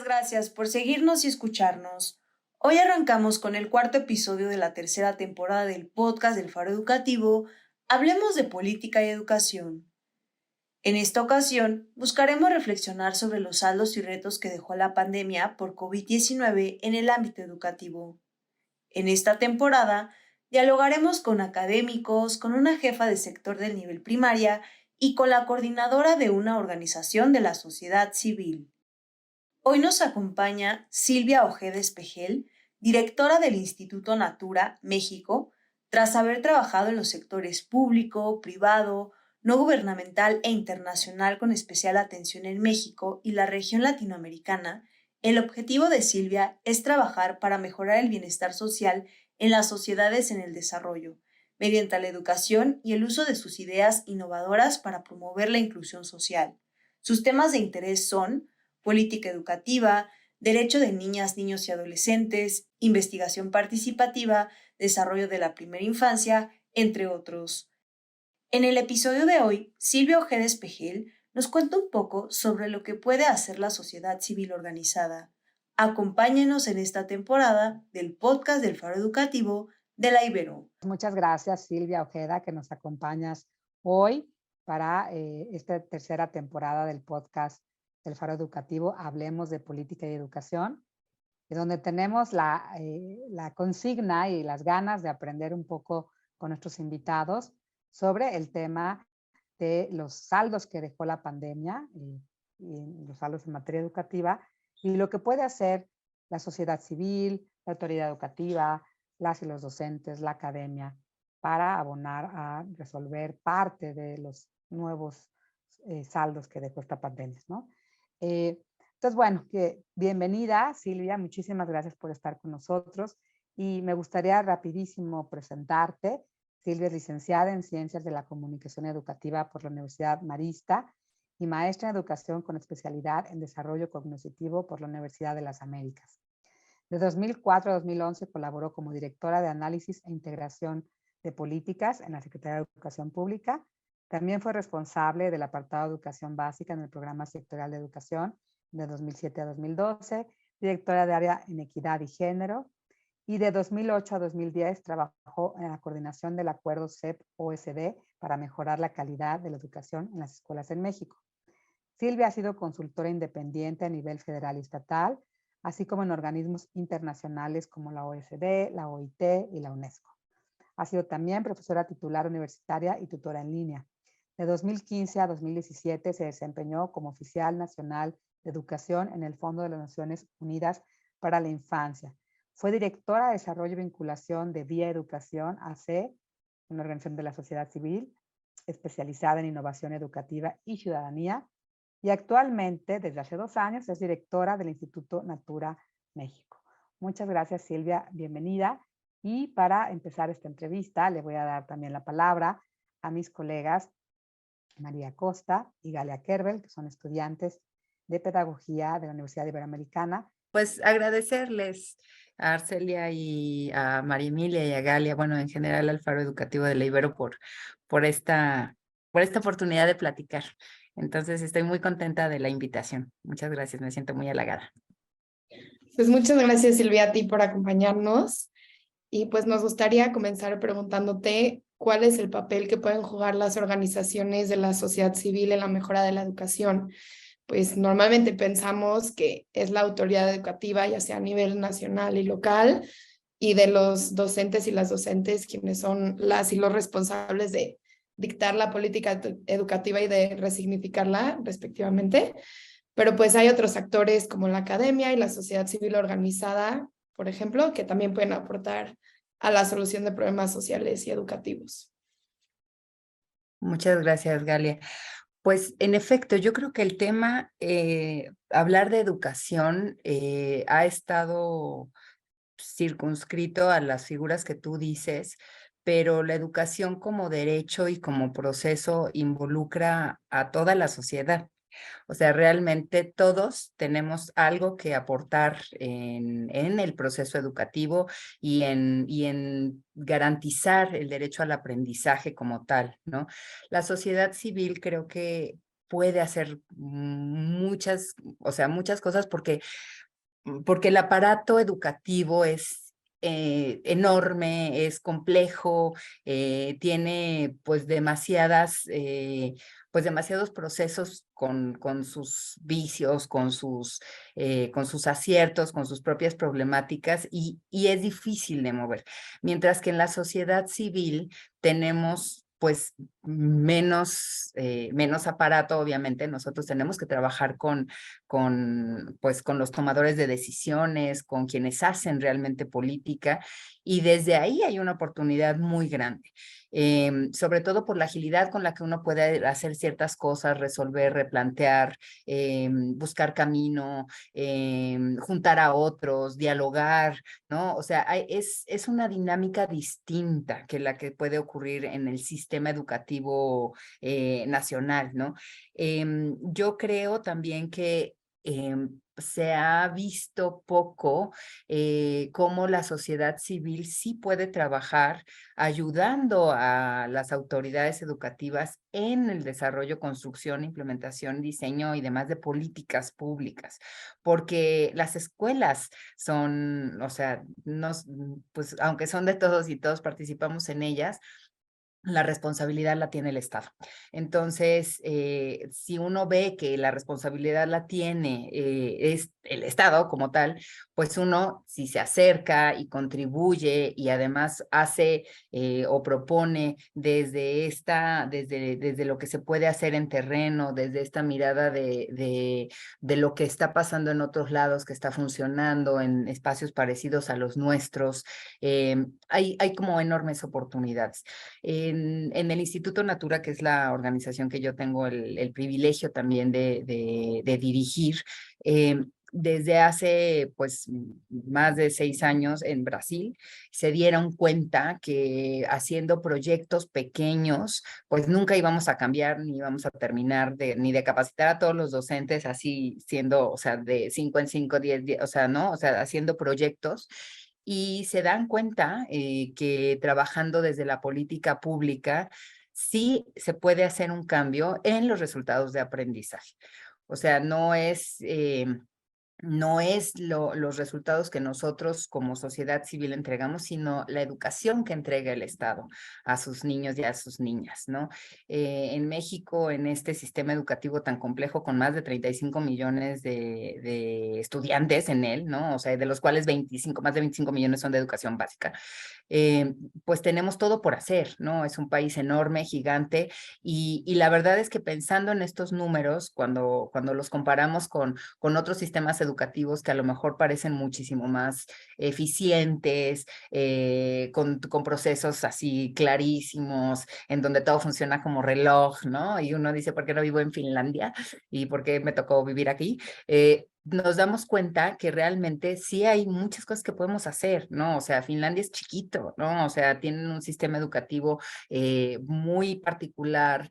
gracias por seguirnos y escucharnos. Hoy arrancamos con el cuarto episodio de la tercera temporada del podcast del Faro Educativo. Hablemos de política y educación. En esta ocasión, buscaremos reflexionar sobre los saldos y retos que dejó la pandemia por COVID-19 en el ámbito educativo. En esta temporada, dialogaremos con académicos, con una jefa de sector del nivel primaria y con la coordinadora de una organización de la sociedad civil. Hoy nos acompaña Silvia Ojeda Espejel, directora del Instituto Natura, México, tras haber trabajado en los sectores público, privado, no gubernamental e internacional con especial atención en México y la región latinoamericana. El objetivo de Silvia es trabajar para mejorar el bienestar social en las sociedades en el desarrollo, mediante la educación y el uso de sus ideas innovadoras para promover la inclusión social. Sus temas de interés son política educativa, derecho de niñas, niños y adolescentes, investigación participativa, desarrollo de la primera infancia, entre otros. En el episodio de hoy, Silvia Ojeda Espejel nos cuenta un poco sobre lo que puede hacer la sociedad civil organizada. Acompáñenos en esta temporada del podcast del Faro Educativo de la Ibero. Muchas gracias, Silvia Ojeda, que nos acompañas hoy para esta tercera temporada del podcast del Faro Educativo. Hablemos de política y educación, donde tenemos la consigna y las ganas de aprender un poco con nuestros invitados sobre el tema de los saldos que dejó la pandemia y los saldos en materia educativa y lo que puede hacer la sociedad civil, la autoridad educativa, las y los docentes, la academia, para abonar a resolver parte de los nuevos saldos que dejó esta pandemia, ¿no? Entonces, bueno, bienvenida, Silvia, muchísimas gracias por estar con nosotros y me gustaría rapidísimo presentarte. Silvia es licenciada en Ciencias de la Comunicación Educativa por la Universidad Marista y maestra en Educación con especialidad en Desarrollo Cognitivo por la Universidad de las Américas. De 2004 a 2011 colaboró como directora de Análisis e Integración de Políticas en la Secretaría de Educación Pública. También fue responsable del apartado de Educación Básica en el Programa Sectorial de Educación de 2007 a 2012, directora de Área en Equidad y Género, y de 2008 a 2010 trabajó en la coordinación del acuerdo CEP-OSD para mejorar la calidad de la educación en las escuelas en México. Silvia ha sido consultora independiente a nivel federal y estatal, así como en organismos internacionales como la OSD, la OIT y la UNESCO. Ha sido también profesora titular universitaria y tutora en línea. De 2015 a 2017 se desempeñó como oficial nacional de educación en el Fondo de las Naciones Unidas para la Infancia. Fue directora de Desarrollo y Vinculación de Vía Educación AC, una organización de la sociedad civil especializada en innovación educativa y ciudadanía, y actualmente, desde hace 2 años, es directora del Instituto Natura México. Muchas gracias, Silvia, bienvenida. Y para empezar esta entrevista, le voy a dar también la palabra a mis colegas María Costa y Galia Kerbel, que son estudiantes de Pedagogía de la Universidad Iberoamericana. Pues agradecerles a Arcelia y a María Emilia y a Galia, bueno, en general al Faro Educativo de la Ibero por esta oportunidad de platicar. Entonces estoy muy contenta de la invitación. Muchas gracias, me siento muy halagada. Pues muchas gracias, Silvia, a ti por acompañarnos. Y pues nos gustaría comenzar preguntándote cuál es el papel que pueden jugar las organizaciones de la sociedad civil en la mejora de la educación. Pues normalmente pensamos que es la autoridad educativa, ya sea a nivel nacional y local, y de los docentes y las docentes quienes son las y los responsables de dictar la política educativa y de resignificarla respectivamente. Pero pues hay otros actores como la academia y la sociedad civil organizada, por ejemplo, que también pueden aportar a la solución de problemas sociales y educativos. Muchas gracias, Galia. Pues en efecto, yo creo que el tema, hablar de educación, ha estado circunscrito a las figuras que tú dices, pero la educación como derecho y como proceso involucra a toda la sociedad. O sea, realmente todos tenemos algo que aportar en el proceso educativo y en garantizar el derecho al aprendizaje como tal, ¿no? La sociedad civil creo que puede hacer o sea, muchas cosas porque el aparato educativo es enorme, es complejo, tiene pues demasiados procesos con sus vicios, con sus aciertos, con sus propias problemáticas y es difícil de mover. Mientras que en la sociedad civil tenemos pues menos aparato, obviamente. Nosotros tenemos que trabajar pues, con los tomadores de decisiones, con quienes hacen realmente política, y desde ahí hay una oportunidad muy grande, sobre todo por la agilidad con la que uno puede hacer ciertas cosas, resolver, replantear, buscar camino, juntar a otros, dialogar, ¿no? O sea, es una dinámica distinta que la que puede ocurrir en el sistema educativo nacional, ¿no? Yo creo también que se ha visto poco cómo la sociedad civil sí puede trabajar ayudando a las autoridades educativas en el desarrollo, construcción, implementación, diseño y demás de políticas públicas, porque las escuelas son, o sea, pues aunque son de todos y todos participamos en ellas, la responsabilidad la tiene el Estado. Entonces, si uno ve que la responsabilidad la tiene es el Estado como tal, pues uno, si se acerca y contribuye y además hace o propone desde lo que se puede hacer en terreno, desde esta mirada de lo que está pasando en otros lados, que está funcionando en espacios parecidos a los nuestros, hay como enormes oportunidades. En el Instituto Natura, que es la organización que yo tengo el privilegio también de dirigir, desde hace pues más de 6 años en Brasil, se dieron cuenta que haciendo proyectos pequeños, pues nunca íbamos a cambiar ni íbamos a terminar ni de capacitar a todos los docentes así siendo, o sea, de 5 en 5, 10, o sea, ¿no? O sea, haciendo proyectos y se dan cuenta que trabajando desde la política pública sí se puede hacer un cambio en los resultados de aprendizaje. O sea, no es los resultados que nosotros como sociedad civil entregamos, sino la educación que entrega el Estado a sus niños y a sus niñas, ¿no? En México, en este sistema educativo tan complejo, con más de 35 millones de estudiantes en él, ¿no? O sea, de los cuales más de 25 millones son de educación básica. Pues tenemos todo por hacer, ¿no? Es un país enorme, gigante, y la verdad es que pensando en estos números, cuando los comparamos con otros sistemas educativos que a lo mejor parecen muchísimo más eficientes, con procesos así clarísimos, en donde todo funciona como reloj, ¿no? Y uno dice, ¿por qué no vivo en Finlandia? ¿Y por qué me tocó vivir aquí? Nos damos cuenta que realmente sí hay muchas cosas que podemos hacer, ¿no? O sea, Finlandia es chiquito, ¿no? O sea, tienen un sistema educativo muy particular,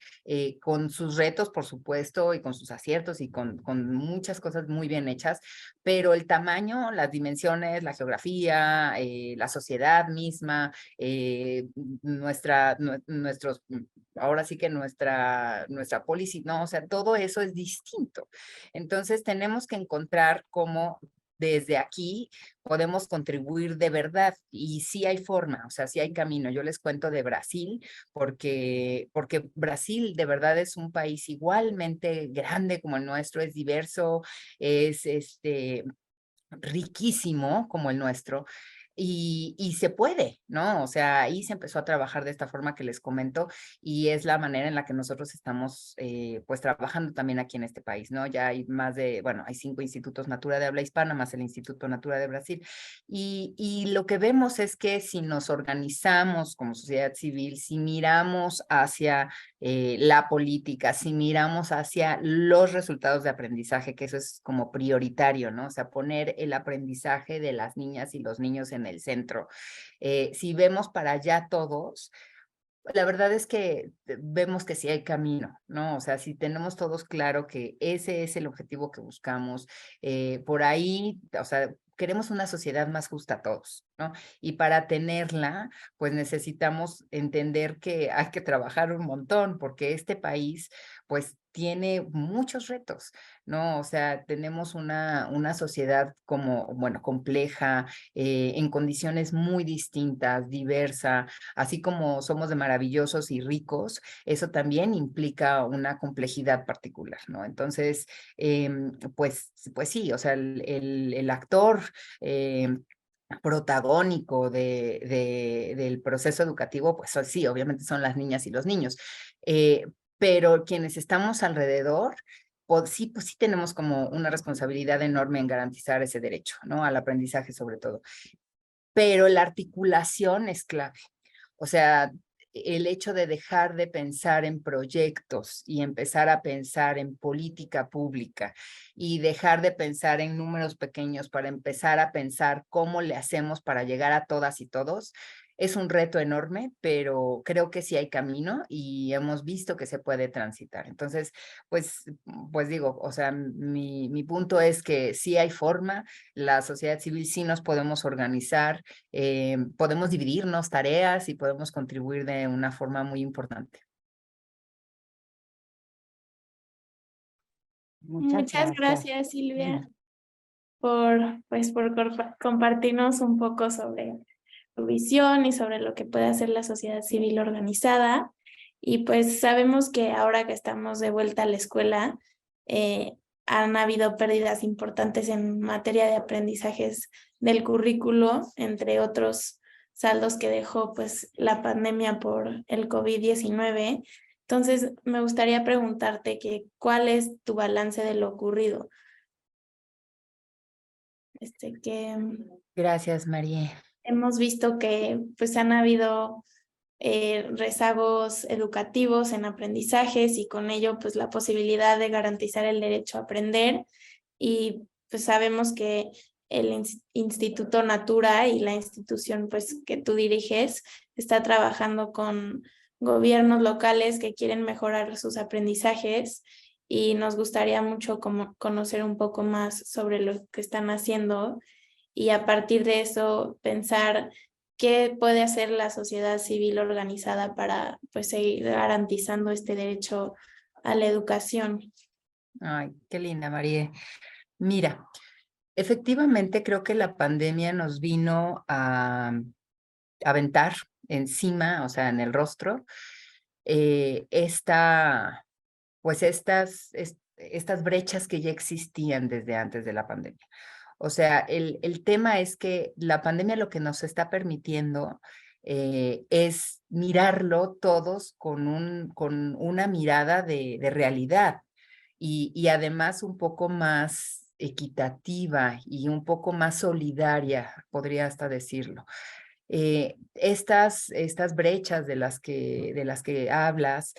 con sus retos, por supuesto, y con sus aciertos y con muchas cosas muy bien hechas, pero el tamaño, las dimensiones, la geografía, la sociedad misma, nuestros, ahora sí que nuestra policy, ¿no? O sea, todo eso es distinto. Entonces tenemos que encontrar cómo desde aquí podemos contribuir de verdad y sí hay forma, o sea, sí hay camino. Yo les cuento de Brasil porque Brasil de verdad es un país igualmente grande como el nuestro, es diverso, es riquísimo como el nuestro. Y se puede, ¿no? O sea, ahí se empezó a trabajar de esta forma que les comento y es la manera en la que nosotros estamos pues trabajando también aquí en este país, ¿no? Ya hay bueno, hay 5 institutos Natura de habla hispana más el Instituto Natura de Brasil y lo que vemos es que si nos organizamos como sociedad civil, si miramos hacia la política, si miramos hacia los resultados de aprendizaje, que eso es como prioritario, ¿no? O sea, poner el aprendizaje de las niñas y los niños en el centro. Si vemos para allá todos, la verdad es que vemos que sí hay camino, ¿no? O sea, si tenemos todos claro que ese es el objetivo que buscamos, por ahí, o sea, queremos una sociedad más justa a todos, ¿no? Y para tenerla, pues necesitamos entender que hay que trabajar un montón, porque este país, pues tiene muchos retos, ¿no? O sea, tenemos una sociedad como, bueno, compleja, en condiciones muy distintas, diversa, así como somos de maravillosos y ricos, eso también implica una complejidad particular, ¿no? Entonces, pues sí, o sea, el actor protagónico del proceso educativo, pues sí, obviamente son las niñas y los niños, pero quienes estamos alrededor, pues sí tenemos como una responsabilidad enorme en garantizar ese derecho, ¿no? Al aprendizaje sobre todo. Pero la articulación es clave. O sea, el hecho de dejar de pensar en proyectos y empezar a pensar en política pública y dejar de pensar en números pequeños para empezar a pensar cómo le hacemos para llegar a todas y todos, es un reto enorme, pero creo que sí hay camino y hemos visto que se puede transitar. Entonces, pues digo, o sea, mi punto es que sí hay forma, la sociedad civil sí nos podemos organizar, podemos dividirnos tareas y podemos contribuir de una forma muy importante. Muchas gracias, Silvia, por compartirnos un poco sobre tu visión y sobre lo que puede hacer la sociedad civil organizada. Y pues sabemos que ahora que estamos de vuelta a la escuela, eh, han habido pérdidas importantes en materia de aprendizajes del currículo, entre otros saldos que dejó pues la pandemia por el COVID-19. Entonces, me gustaría preguntarte que ¿cuál es tu balance de lo ocurrido? Que Gracias, María. hemos visto que pues han habido rezagos educativos en aprendizajes y con ello pues la posibilidad de garantizar el derecho a aprender, y pues sabemos que el Instituto Natura y la institución pues que tú diriges está trabajando con gobiernos locales que quieren mejorar sus aprendizajes, y nos gustaría mucho conocer un poco más sobre lo que están haciendo y a partir de eso pensar qué puede hacer la sociedad civil organizada para pues seguir garantizando este derecho a la educación. Ay, qué linda, María. Mira, efectivamente creo que la pandemia nos vino a aventar encima, o sea, en el rostro, estas brechas que ya existían desde antes de la pandemia. O sea, el tema es que la pandemia lo que nos está permitiendo es mirarlo todos con una mirada de realidad y además un poco más equitativa y un poco más solidaria, podría hasta decirlo. Estas brechas de las que hablas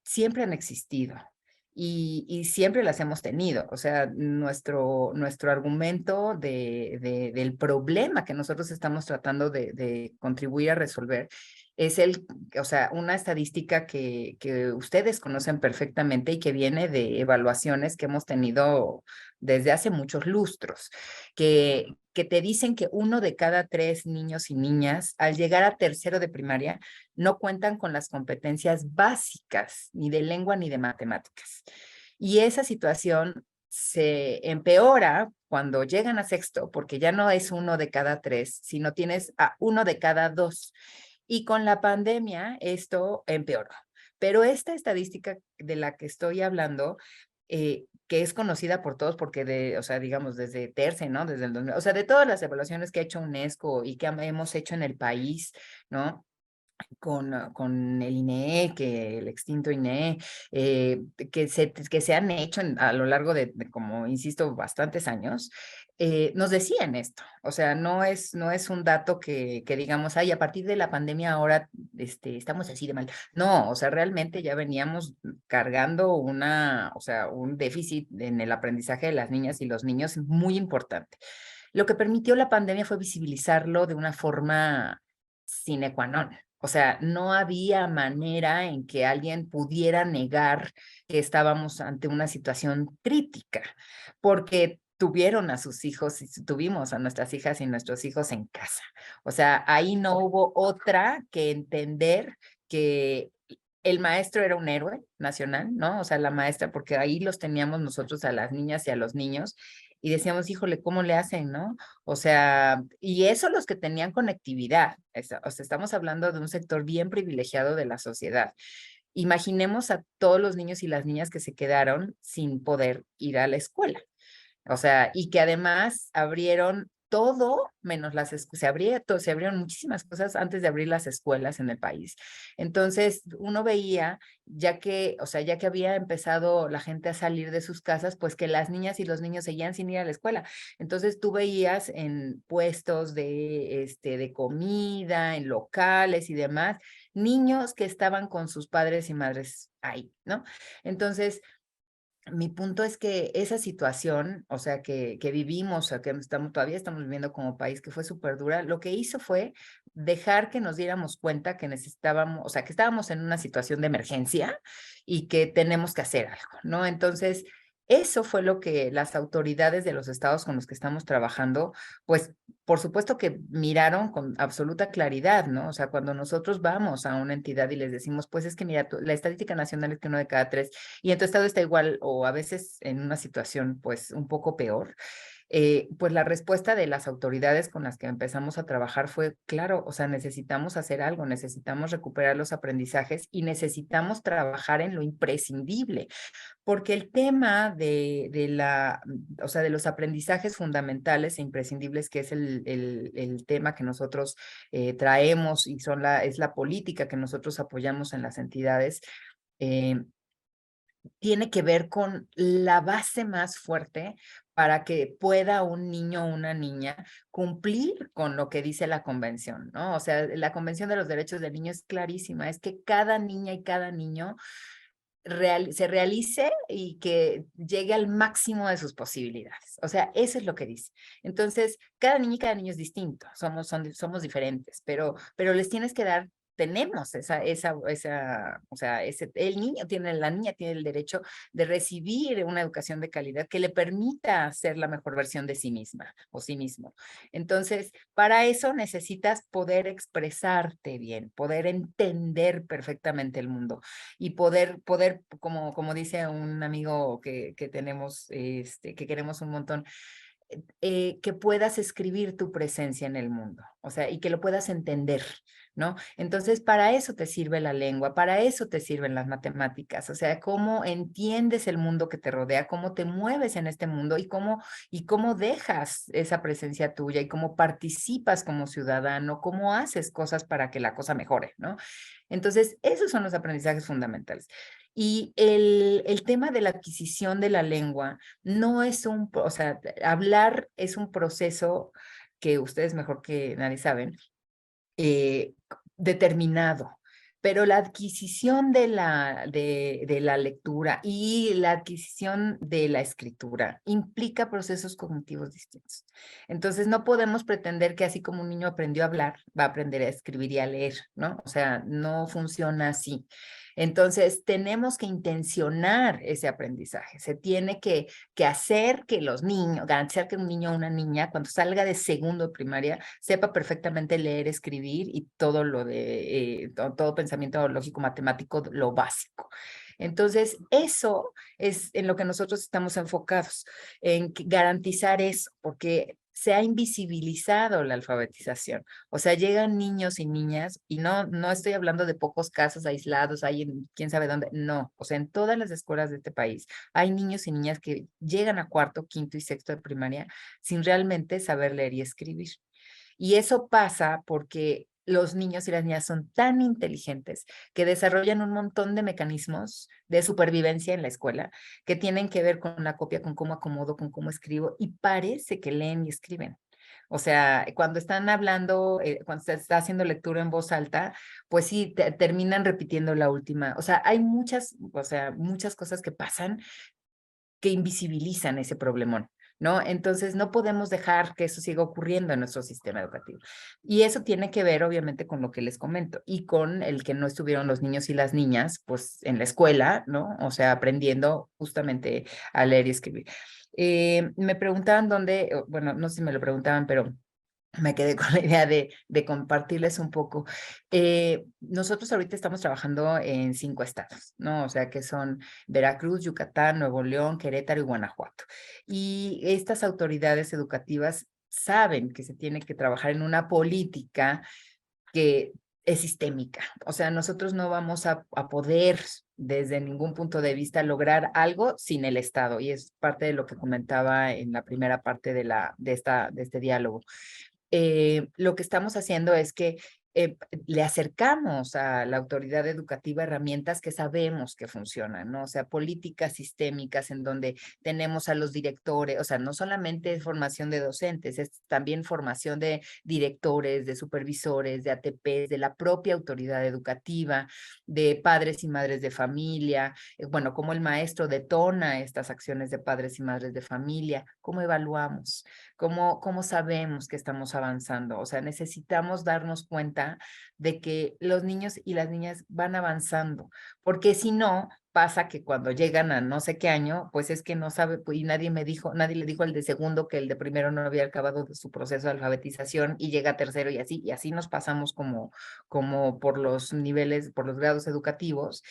siempre han existido y siempre las hemos tenido. O sea, nuestro argumento del problema que nosotros estamos tratando de contribuir a resolver es o sea, una estadística que ustedes conocen perfectamente y que viene de evaluaciones que hemos tenido desde hace muchos lustros, que te dicen que 1 de cada 3 niños y niñas al llegar a tercero de primaria no cuentan con las competencias básicas ni de lengua ni de matemáticas. Y esa situación se empeora cuando llegan a sexto, porque ya no es 1 de cada 3, sino tienes a 1 de cada 2. Y con la pandemia esto empeoró. Pero esta estadística de la que estoy hablando, que es conocida por todos porque o sea, digamos, desde TERCE, ¿no? Desde el 2000, o sea, de todas las evaluaciones que ha hecho UNESCO y que hemos hecho en el país, ¿no? Con el INEE, el extinto INEE, que se han hecho a lo largo de, como insisto, bastantes años, nos decían esto. O sea, no es un dato que digamos, ay, a partir de la pandemia ahora estamos así de mal. No, o sea, realmente ya veníamos cargando o sea, un déficit en el aprendizaje de las niñas y los niños muy importante. Lo que permitió la pandemia fue visibilizarlo de una forma sine qua non. O sea, no había manera en que alguien pudiera negar que estábamos ante una situación crítica, porque tuvieron a sus hijos y tuvimos a nuestras hijas y nuestros hijos en casa. O sea, ahí no hubo otra que entender que el maestro era un héroe nacional, ¿no? O sea, la maestra, porque ahí los teníamos nosotros a las niñas y a los niños, y decíamos, híjole, ¿cómo le hacen, no? O sea, y eso los que tenían conectividad, o sea, estamos hablando de un sector bien privilegiado de la sociedad. Imaginemos a todos los niños y las niñas que se quedaron sin poder ir a la escuela. O sea, y que además abrieron todo menos las escuelas, se abrieron muchísimas cosas antes de abrir las escuelas en el país. Entonces, uno veía, ya que, o sea, ya que había empezado la gente a salir de sus casas, pues que las niñas y los niños seguían sin ir a la escuela. Entonces, tú veías en puestos de comida, en locales y demás, niños que estaban con sus padres y madres ahí, ¿no? Entonces, mi punto es que esa situación, o sea, que vivimos, o que todavía estamos viviendo como país, que fue súper dura, lo que hizo fue dejar que nos diéramos cuenta que necesitábamos, o sea, que estábamos en una situación de emergencia y que tenemos que hacer algo, ¿no? Entonces, eso fue lo que las autoridades de los estados con los que estamos trabajando, pues, por supuesto que miraron con absoluta claridad, ¿no? O sea, cuando nosotros vamos a una entidad y les decimos, pues es que mira, la estadística nacional es que 1 de cada 3 y en tu estado está igual o a veces en una situación pues un poco peor, pues la respuesta de las autoridades con las que empezamos a trabajar fue, claro, o sea, necesitamos hacer algo, necesitamos recuperar los aprendizajes y necesitamos trabajar en lo imprescindible, porque el tema o sea, de los aprendizajes fundamentales e imprescindibles, que es el tema que nosotros traemos y es la política que nosotros apoyamos en las entidades, eh, tiene que ver con la base más fuerte para que pueda un niño o una niña cumplir con lo que dice la convención, ¿no? O sea, la Convención de los Derechos del Niño es clarísima, es que cada niña y cada niño se realice y que llegue al máximo de sus posibilidades. O sea, eso es lo que dice. Entonces, cada niño y cada niño es distinto, somos diferentes, pero les tienes que dar, tenemos o sea, la niña tiene el derecho de recibir una educación de calidad que le permita ser la mejor versión de sí misma o sí mismo. Entonces, para eso necesitas poder expresarte bien, poder entender perfectamente el mundo y poder como dice un amigo que tenemos, que queremos un montón, que puedas escribir tu presencia en el mundo, o sea, y que lo puedas entender, ¿no? Entonces, para eso te sirve la lengua, para eso te sirven las matemáticas, o sea, cómo entiendes el mundo que te rodea, cómo te mueves en este mundo y cómo dejas esa presencia tuya y cómo participas como ciudadano, cómo haces cosas para que la cosa mejore, ¿no? Entonces, esos son los aprendizajes fundamentales. Y el tema de la adquisición de la lengua no es o sea, hablar es un proceso que ustedes mejor que nadie saben, determinado, pero la adquisición de la lectura y la adquisición de la escritura implica procesos cognitivos distintos. Entonces, no podemos pretender que así como un niño aprendió a hablar, va a aprender a escribir y a leer, ¿no? O sea, no funciona así. Entonces, tenemos que intencionar ese aprendizaje. Se tiene que hacer que los niños, garantizar que un niño o una niña, cuando salga de segundo de primaria, sepa perfectamente leer, escribir y todo lo de, todo pensamiento lógico, matemático, lo básico. Entonces, eso es en lo que nosotros estamos enfocados, en garantizar eso, porque se ha invisibilizado la alfabetización. O sea, llegan niños y niñas, y no estoy hablando de pocos casos aislados, hay en quién sabe dónde, no. O sea, en todas las escuelas de este país hay niños y niñas que llegan a cuarto, quinto y sexto de primaria sin realmente saber leer y escribir. Y eso pasa porque los niños y las niñas son tan inteligentes que desarrollan un montón de mecanismos de supervivencia en la escuela que tienen que ver con la copia, con cómo acomodo, con cómo escribo y parece que leen y escriben. O sea, cuando estando cuando se está haciendo lectura en voz alta, pues sí, terminan repitiendo la última. O sea, hay muchas cosas que pasan que invisibilizan ese problemón, ¿no? Entonces, no podemos dejar que eso siga ocurriendo en nuestro sistema educativo. Y eso tiene que ver, obviamente, con lo que les comento y con el que no estuvieron los niños y las niñas, pues, en la escuela, ¿no? O sea, aprendiendo justamente a leer y escribir. Me preguntaban dónde, bueno, no sé si me lo preguntaban, pero me quedé con la idea de compartirles un poco. Nosotros ahorita estamos trabajando en 5 estados, ¿no? O sea, que son Veracruz, Yucatán, Nuevo León, Querétaro y Guanajuato. Y estas autoridades educativas saben que se tiene que trabajar en una política que es sistémica. O sea, nosotros no vamos a poder desde ningún punto de vista lograr algo sin el Estado. Y es parte de lo que comentaba en la primera parte de este diálogo. Lo que estamos haciendo es que le acercamos a la autoridad educativa herramientas que sabemos que funcionan, ¿no? O sea, políticas sistémicas en donde tenemos a los directores, o sea, no solamente es formación de docentes, es también formación de directores, de supervisores, de ATPs, de la propia autoridad educativa, de padres y madres de familia, bueno, cómo el maestro detona estas acciones de padres y madres de familia, cómo evaluamos. ¿Cómo sabemos que estamos avanzando? O sea, necesitamos darnos cuenta de que los niños y las niñas van avanzando, porque si no, pasa que cuando llegan a no sé qué año, pues es que no sabe, pues, y nadie le dijo al de segundo que el de primero no había acabado su proceso de alfabetización y llega a tercero y así nos pasamos como por los niveles, por los grados educativos.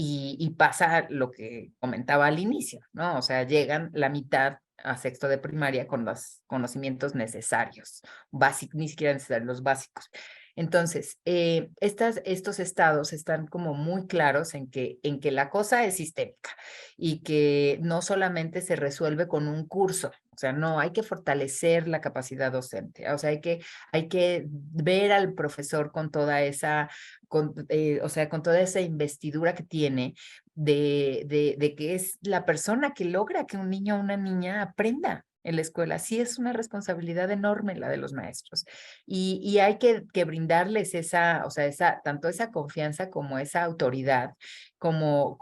Y pasa lo que comentaba al inicio, ¿no? O sea, llegan la mitad a sexto de primaria con los conocimientos necesarios, básicos, ni siquiera necesarios, los básicos. Entonces, estos estados están como muy claros en que la cosa es sistémica y que no solamente se resuelve con un curso, o sea, no, hay que fortalecer la capacidad docente, o sea, hay que ver al profesor con toda esa, o sea, con toda esa investidura que tiene de que es la persona que logra que un niño o una niña aprenda en la escuela. Sí es una responsabilidad enorme la de los maestros y hay que brindarles esa, o sea, tanto esa confianza como esa autoridad, como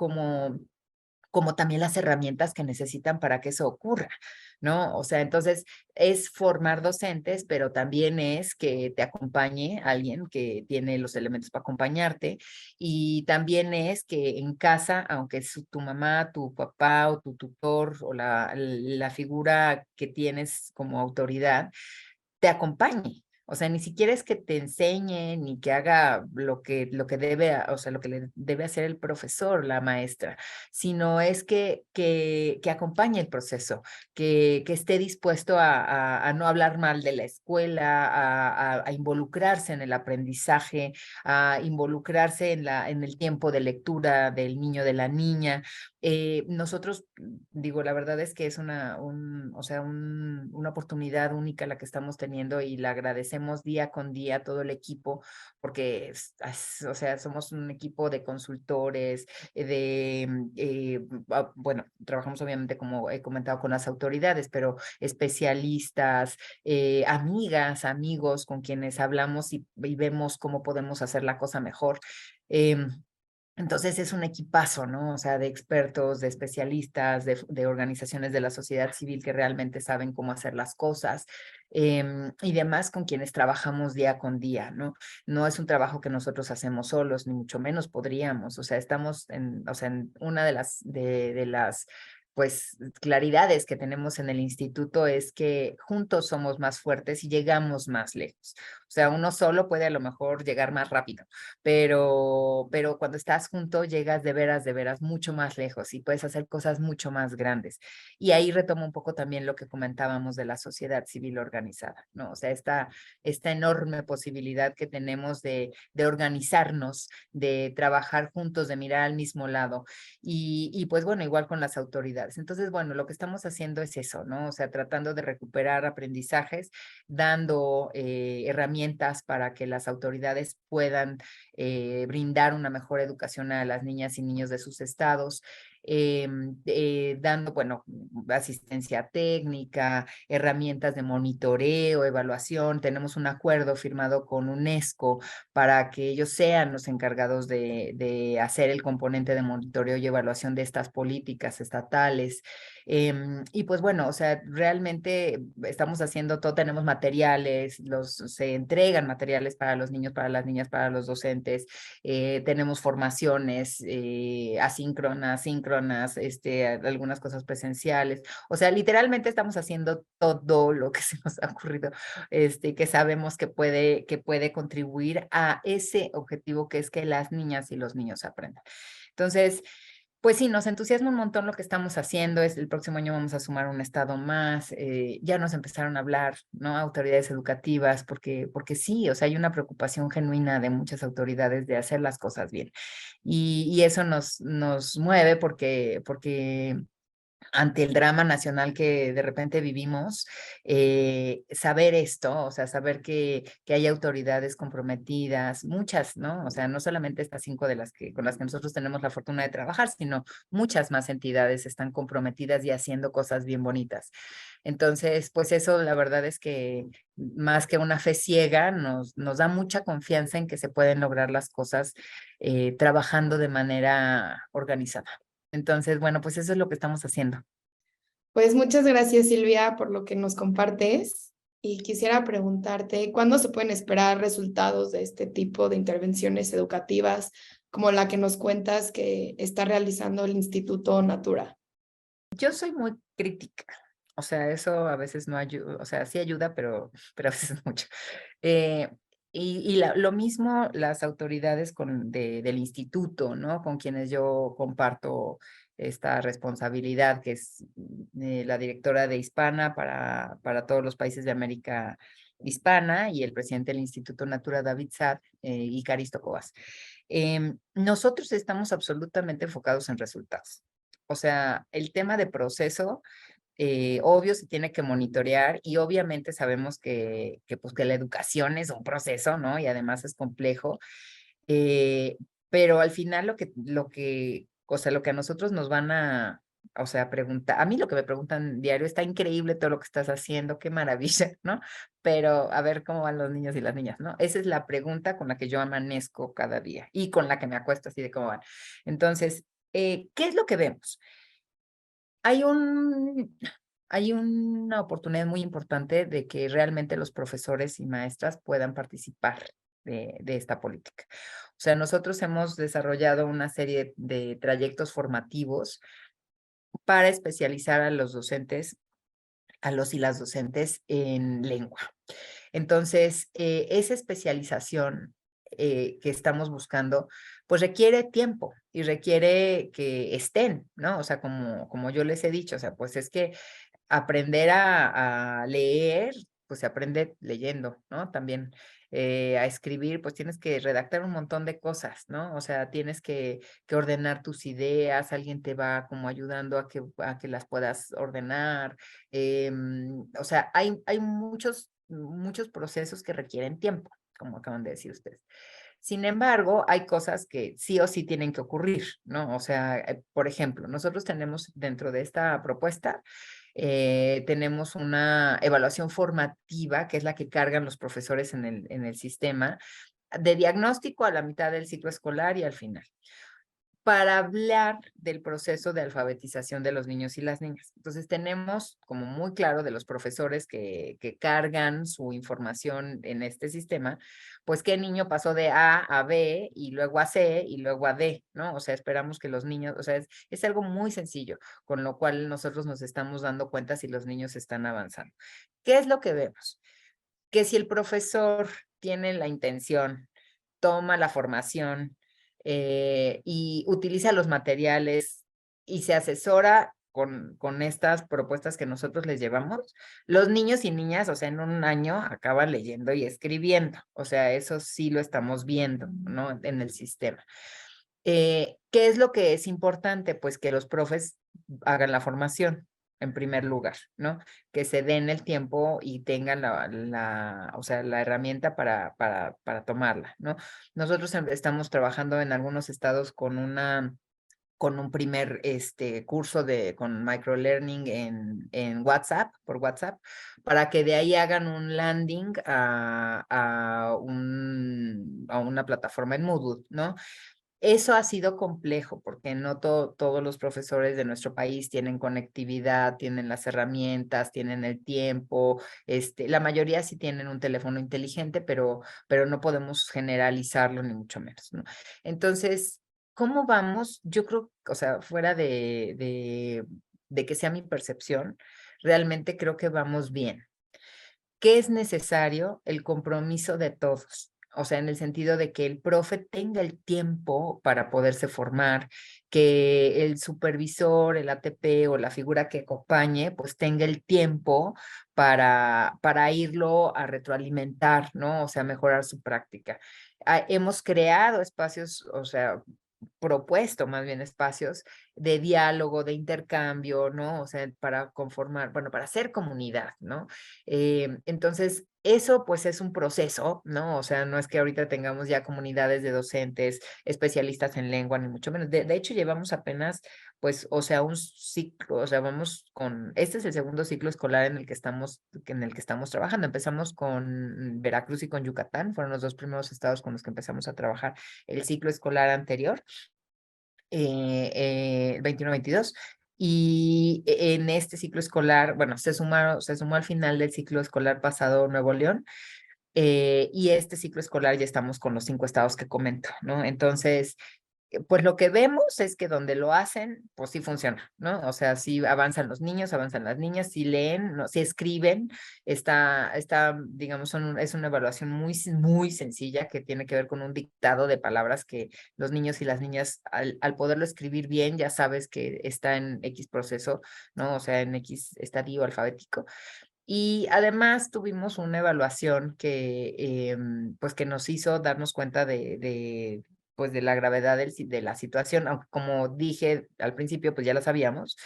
también las herramientas que necesitan para que eso ocurra, ¿no? O sea, entonces es formar docentes, pero también es que te acompañe alguien que tiene los elementos para acompañarte y también es que en casa, aunque es tu mamá, tu papá o tu tutor o la figura que tienes como autoridad, te acompañe. O sea, ni siquiera es que te enseñe ni que haga lo que debe, o sea, lo que le debe hacer el profesor, la maestra, sino es que acompañe el proceso, que esté dispuesto a no hablar mal de la escuela, a involucrarse en el aprendizaje, a involucrarse en el tiempo de lectura del niño, de la niña. Nosotros, digo, la verdad es que es o sea, una oportunidad única la que estamos teniendo y la agradecemos día con día a todo el equipo, porque, o sea, somos un equipo de consultores, bueno, trabajamos obviamente, como he comentado, con las autoridades, pero especialistas, amigas, amigos con quienes hablamos y vemos cómo podemos hacer la cosa mejor. Entonces es un equipazo, ¿no? O sea, de expertos, de especialistas, de organizaciones de la sociedad civil que realmente saben cómo hacer las cosas y demás con quienes trabajamos día con día, ¿no? No es un trabajo que nosotros hacemos solos, ni mucho menos podríamos. O sea, estamos en una de las pues claridades que tenemos en el instituto es que juntos somos más fuertes y llegamos más lejos. O sea, uno solo puede a lo mejor llegar más rápido, pero cuando estás junto llegas de veras mucho más lejos y puedes hacer cosas mucho más grandes. Y ahí retomo un poco también lo que comentábamos de la sociedad civil organizada, ¿no? O sea, esta enorme posibilidad que tenemos de organizarnos, de trabajar juntos, de mirar al mismo lado y pues bueno, igual con las autoridades. Entonces, bueno, lo que estamos haciendo es eso, ¿no? O sea, tratando de recuperar aprendizajes, dando herramientas para que las autoridades puedan brindar una mejor educación a las niñas y niños de sus estados, dando, bueno, asistencia técnica, herramientas de monitoreo, evaluación. Tenemos un acuerdo firmado con UNESCO para que ellos sean los encargados de hacer el componente de monitoreo y evaluación de estas políticas estatales. Y pues bueno, o sea, realmente estamos haciendo todo, tenemos materiales, se entregan materiales para los niños, para las niñas, para los docentes, tenemos formaciones asíncronas, síncronas, algunas cosas presenciales, o sea, literalmente estamos haciendo todo lo que se nos ha ocurrido, que sabemos que puede contribuir a ese objetivo que es que las niñas y los niños aprendan. Entonces, pues sí, nos entusiasma un montón lo que estamos haciendo. El próximo año vamos a sumar un estado más. Ya nos empezaron a hablar, ¿no? Autoridades educativas, porque sí, o sea, hay una preocupación genuina de muchas autoridades de hacer las cosas bien. Y eso nos mueve porque ante el drama nacional que de repente vivimos, saber esto, o sea, saber que hay autoridades comprometidas, muchas, ¿no? O sea, no solamente estas 5 con las que nosotros tenemos la fortuna de trabajar, sino muchas más entidades están comprometidas y haciendo cosas bien bonitas. Entonces, pues eso la verdad es que más que una fe ciega, nos da mucha confianza en que se pueden lograr las cosas trabajando de manera organizada. Entonces, bueno, pues eso es lo que estamos haciendo. Pues muchas gracias, Silvia, por lo que nos compartes. Y quisiera preguntarte, ¿cuándo se pueden esperar resultados de este tipo de intervenciones educativas como la que nos cuentas que está realizando el Instituto Natura? Yo soy muy crítica, o sea, eso a veces no ayuda, o sea, sí ayuda, pero a veces mucho. Eh, lo mismo las autoridades del instituto, ¿no? Con quienes yo comparto esta responsabilidad, que es la directora de Hispana para todos los países de América Hispana y el presidente del Instituto Natura, David Sad, y Caristo Cobas. Nosotros estamos absolutamente enfocados en resultados. O sea, el tema de proceso, obvio se tiene que monitorear y obviamente sabemos pues, que la educación es un proceso, ¿no? Y además es complejo, pero al final o sea, lo que a nosotros nos van o sea, preguntar, a mí lo que me preguntan diario, está increíble todo lo que estás haciendo, qué maravilla, ¿no? Pero a ver cómo van los niños y las niñas, ¿no? Esa es la pregunta con la que yo amanezco cada día y con la que me acuesto así de cómo van. Entonces, ¿qué es lo que vemos? Hay una oportunidad muy importante de que realmente los profesores y maestras puedan participar de esta política. O sea, nosotros hemos desarrollado una serie de trayectos formativos para especializar a los docentes, a los y las docentes en lengua. Entonces, esa especialización que estamos buscando, pues requiere tiempo y requiere que estén, ¿no? O sea, como yo les he dicho, o sea, pues es que aprender a leer, pues se aprende leyendo, ¿no? También a escribir, pues tienes que redactar un montón de cosas, ¿no? O sea, tienes que ordenar tus ideas, alguien te va como ayudando a que las puedas ordenar. O sea, hay muchos procesos que requieren tiempo, como acaban de decir ustedes. Sin embargo, hay cosas que sí o sí tienen que ocurrir, ¿no? O sea, por ejemplo, nosotros tenemos dentro de esta propuesta, tenemos una evaluación formativa, que es la que cargan los profesores en el sistema, de diagnóstico a la mitad del ciclo escolar y al final, para hablar del proceso de alfabetización de los niños y las niñas. Entonces tenemos como muy claro de los profesores que cargan su información en este sistema, pues qué niño pasó de A a B y luego a C y luego a D, ¿no? O sea, esperamos que los niños, o sea, es algo muy sencillo, con lo cual nosotros nos estamos dando cuenta si los niños están avanzando. ¿Qué es lo que vemos? Que si el profesor tiene la intención, toma la formación, y utiliza los materiales y se asesora con estas propuestas que nosotros les llevamos, los niños y niñas, o sea, en un año acaban leyendo y escribiendo. O sea, eso sí lo estamos viendo, ¿no? En el sistema. ¿Qué es lo que es importante? Pues que los profes hagan la formación en primer lugar, ¿no? Que se den el tiempo y tengan o sea, la herramienta para tomarla, ¿no? Nosotros estamos trabajando en algunos estados con un primer curso con microlearning en WhatsApp, por WhatsApp, para que de ahí hagan un landing a una plataforma en Moodle, ¿no? Eso ha sido complejo porque no todos los profesores de nuestro país tienen conectividad, tienen las herramientas, tienen el tiempo. La mayoría sí tienen un teléfono inteligente, pero no podemos generalizarlo ni mucho menos, ¿no? Entonces, ¿cómo vamos? Yo creo, o sea, fuera de que sea mi percepción, realmente creo que vamos bien. ¿Qué es necesario? El compromiso de todos. O sea, en el sentido de que el profe tenga el tiempo para poderse formar, que el supervisor, el ATP o la figura que acompañe, pues tenga el tiempo para irlo a retroalimentar, ¿no? O sea, mejorar su práctica. Hemos creado espacios, o sea, propuesto más bien espacios de diálogo, de intercambio, ¿no? O sea, para conformar, bueno, para hacer comunidad, ¿no? Entonces, eso pues es un proceso, ¿no? O sea, no es que ahorita tengamos ya comunidades de docentes, especialistas en lengua, ni mucho menos. De hecho, llevamos apenas, pues, o sea, un ciclo, o sea, este es el segundo ciclo escolar en el que estamos trabajando. Empezamos con Veracruz y con Yucatán, fueron los dos primeros estados con los que empezamos a trabajar el ciclo escolar anterior. 21-22. Y en este ciclo escolar, bueno, se sumó al final del ciclo escolar pasado Nuevo León, y este ciclo escolar ya estamos con los 5 estados que comento, ¿no? Entonces, pues lo que vemos es que donde lo hacen, pues sí funciona, ¿no? O sea, sí avanzan los niños, avanzan las niñas, sí leen, ¿no? Sí escriben, digamos, es una evaluación muy sencilla que tiene que ver con un dictado de palabras que los niños y las niñas, al poderlo escribir bien, ya sabes que está en X proceso, ¿no? O sea, en X estadio alfabético. Y además tuvimos una evaluación pues que nos hizo darnos cuenta pues de la gravedad de la situación, aunque como dije al principio, pues ya lo sabíamos,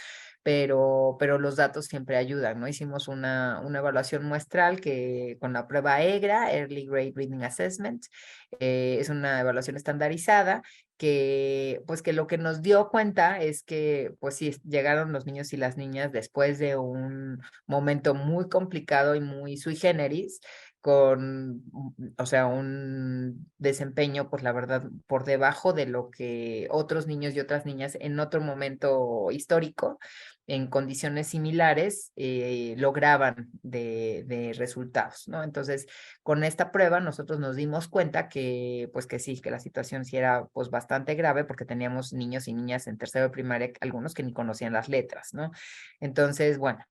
pero los datos siempre ayudan, ¿no? Hicimos una evaluación muestral con la prueba EGRA, Early Grade Reading Assessment, es una evaluación estandarizada pues que lo que nos dio cuenta es que, pues sí, llegaron los niños y las niñas después de un momento muy complicado y muy sui generis, o sea, un desempeño, pues la verdad, por debajo de lo que otros niños y otras niñas en otro momento histórico, en condiciones similares, lograban de resultados, ¿no? Entonces, con esta prueba nosotros nos dimos cuenta pues que sí, que la situación sí era pues bastante grave porque teníamos niños y niñas en tercero de primaria, algunos que ni conocían las letras, ¿no? Entonces, bueno,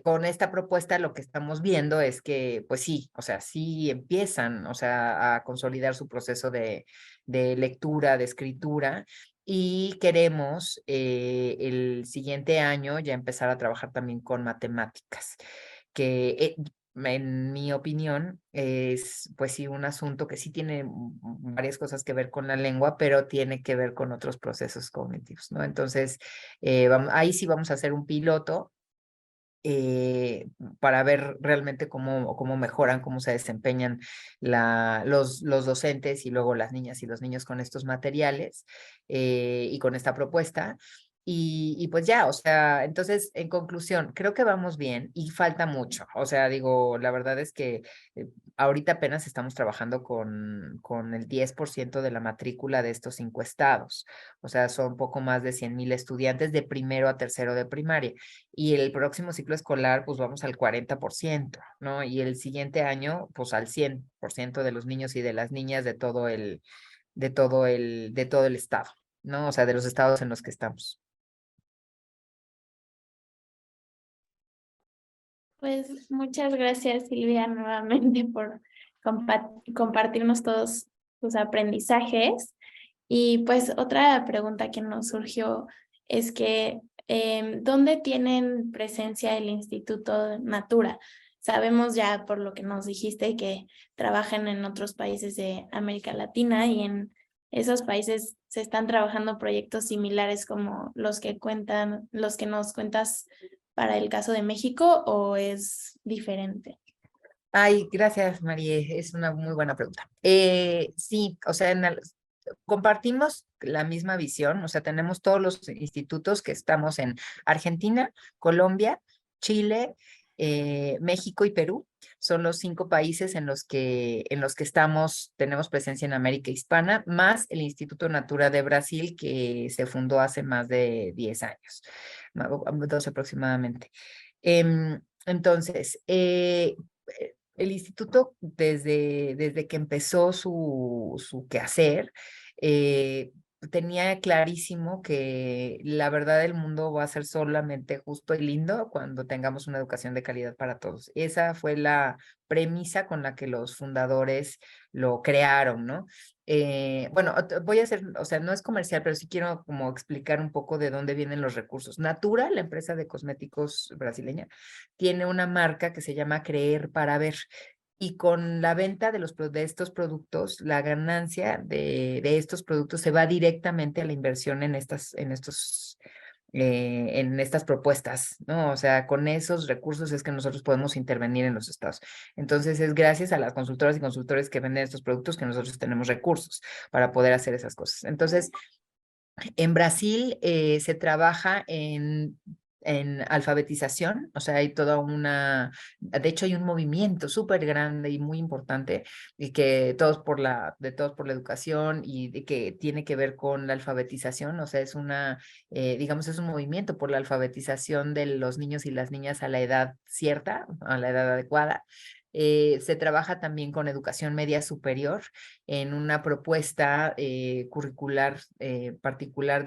con esta propuesta lo que estamos viendo es que, pues sí, o sea, sí empiezan, o sea, a consolidar su proceso de lectura, de escritura, y queremos el siguiente año ya empezar a trabajar también con matemáticas, que en mi opinión es, pues sí, un asunto que sí tiene varias cosas que ver con la lengua, pero tiene que ver con otros procesos cognitivos, ¿no? Entonces, ahí sí vamos a hacer un piloto para ver realmente cómo mejoran, cómo se desempeñan los docentes y luego las niñas y los niños con estos materiales y con esta propuesta. Y pues ya, o sea, entonces, en conclusión, creo que vamos bien y falta mucho. O sea, digo, la verdad es que ahorita apenas estamos trabajando con el 10% de la matrícula de estos 5 estados. O sea, son poco más de 100,000 estudiantes de primero a tercero de primaria. Y el próximo ciclo escolar, pues vamos al 40%, ¿no? Y el siguiente año, pues al 100% de los niños y de las niñas de todo el estado, ¿no? O sea, de los estados en los que estamos. Pues muchas gracias, Silvia, nuevamente por compartirnos todos tus aprendizajes. Y pues otra pregunta que nos surgió es que ¿dónde tienen presencia el Instituto Natura? Sabemos ya por lo que nos dijiste que trabajan en otros países de América Latina y en esos países se están trabajando proyectos similares como los que nos cuentas para el caso de México, ¿o es diferente? Ay, gracias, María. Es una muy buena pregunta. Sí, o sea, compartimos la misma visión, o sea, tenemos todos los institutos que estamos en Argentina, Colombia, Chile, México y Perú son los 5 países en los que tenemos presencia en América Hispana, más el Instituto Natura de Brasil, que se fundó hace más de 10 años, 12 aproximadamente. Entonces, el instituto, desde que empezó su quehacer, tenía clarísimo que la verdad del mundo va a ser solamente justo y lindo cuando tengamos una educación de calidad para todos. Esa fue la premisa con la que los fundadores lo crearon, ¿no? Bueno, voy a hacer, o sea, no es comercial, pero sí quiero como explicar un poco de dónde vienen los recursos. Natura, la empresa de cosméticos brasileña, tiene una marca que se llama Creer para Ver. Y con la venta de estos productos, la ganancia de estos productos se va directamente a la inversión en estas propuestas, ¿no? O sea, con esos recursos es que nosotros podemos intervenir en los estados. Entonces, es gracias a las consultoras y consultores que venden estos productos que nosotros tenemos recursos para poder hacer esas cosas. Entonces, en Brasil se trabaja en alfabetización, o sea, hay de hecho hay un movimiento súper grande y muy importante y que todos por la educación y de que tiene que ver con la alfabetización, o sea, digamos, es un movimiento por la alfabetización de los niños y las niñas a la edad cierta, a la edad adecuada. Se trabaja también con educación media superior en una propuesta curricular particular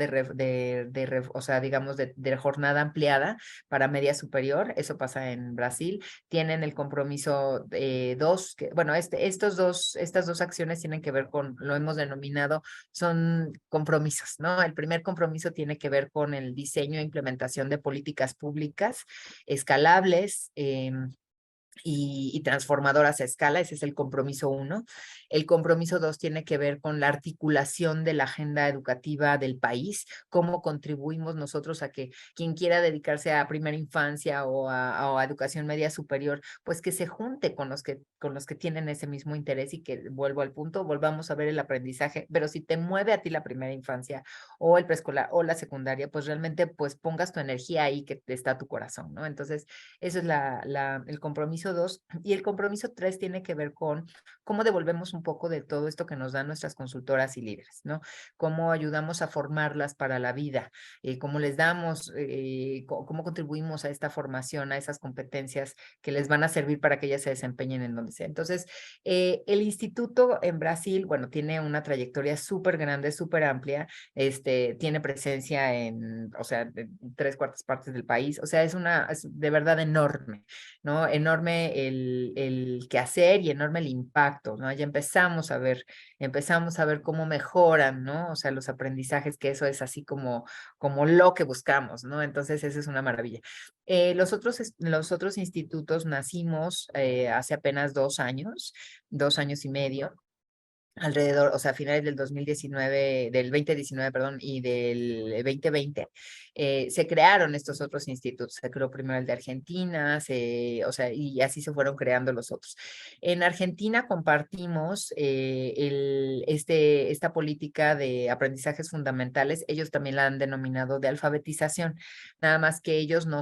o sea, digamos, de jornada ampliada para media superior. Eso pasa en Brasil. Tienen el compromiso 2, bueno, estas dos acciones tienen que ver con, lo hemos denominado, son compromisos, ¿no? El primer compromiso tiene que ver con el diseño e implementación de políticas públicas escalables, y transformadoras a escala. Ese es el compromiso 1. El compromiso 2 tiene que ver con la articulación de la agenda educativa del país, cómo contribuimos nosotros a que quien quiera dedicarse a primera infancia o a educación media superior, pues que se junte con los que tienen ese mismo interés y que, vuelvo al punto, volvamos a ver el aprendizaje, pero si te mueve a ti la primera infancia o el preescolar o la secundaria, pues realmente pues pongas tu energía ahí que está tu corazón, ¿no? Entonces, eso es el compromiso 2. Y el compromiso 3 tiene que ver con cómo devolvemos un poco de todo esto que nos dan nuestras consultoras y líderes, ¿no? Cómo ayudamos a formarlas para la vida, cómo les damos, cómo contribuimos a esta formación, a esas competencias que les van a servir para que ellas se desempeñen en donde sea. Entonces, el instituto en Brasil, bueno, tiene una trayectoria súper grande, súper amplia, tiene presencia o sea, en 3/4 partes del país, o sea, es de verdad enorme, ¿no? Enorme el quehacer y enorme el impacto, ¿no? Ya empezamos a ver cómo mejoran, ¿no? O sea, los aprendizajes, que eso es así como lo que buscamos, ¿no? Entonces, eso es una maravilla. Los otros institutos nacimos hace apenas 2 años, 2 años y medio, alrededor, o sea, a finales del 2019, perdón, y del 2020, se crearon estos otros institutos. Se creó primero el de Argentina, o sea, y así se fueron creando los otros. En Argentina compartimos esta política de aprendizajes fundamentales. Ellos también la han denominado de alfabetización, nada más que ellos no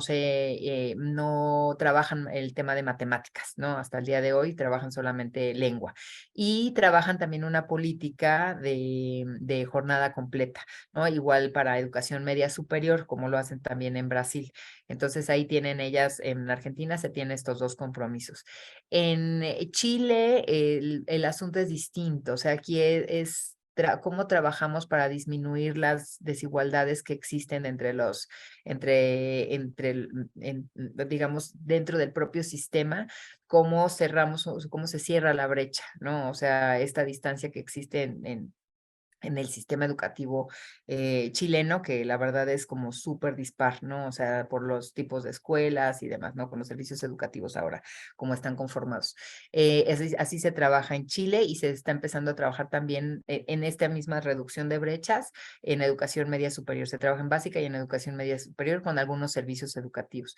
trabajan el tema de matemáticas, ¿no? Hasta el día de hoy trabajan solamente lengua. Y trabajan también una política de jornada completa, ¿no? Igual para educación media superior, como lo hacen también en Brasil. Entonces ahí tienen ellas, en Argentina se tienen estos 2 compromisos. En Chile el asunto es distinto, o sea, aquí cómo trabajamos para disminuir las desigualdades que existen digamos, dentro del propio sistema, cómo se cierra la brecha, ¿no? O sea, esta distancia que existe en el sistema educativo chileno, que la verdad es como súper dispar, ¿no? O sea, por los tipos de escuelas y demás, ¿no? Con los servicios educativos ahora, cómo están conformados. Así se trabaja en Chile y se está empezando a trabajar también en esta misma reducción de brechas en educación media superior. Se trabaja en básica y en educación media superior con algunos servicios educativos.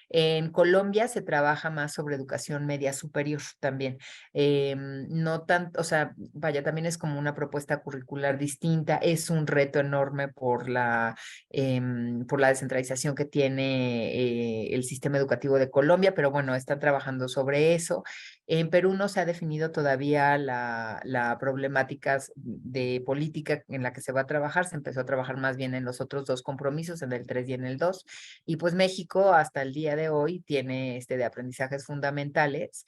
En Colombia se trabaja más sobre educación media superior también. No tanto, o sea, vaya, también es como una propuesta curricular curricular distinta. Es un reto enorme por la descentralización que tiene el sistema educativo de Colombia, pero bueno, están trabajando sobre eso. En Perú no se ha definido todavía la problemática de política en la que se va a trabajar. Se empezó a trabajar más bien en los otros dos compromisos, en el 3 y en el 2. Y pues México hasta el día de hoy tiene de aprendizajes fundamentales.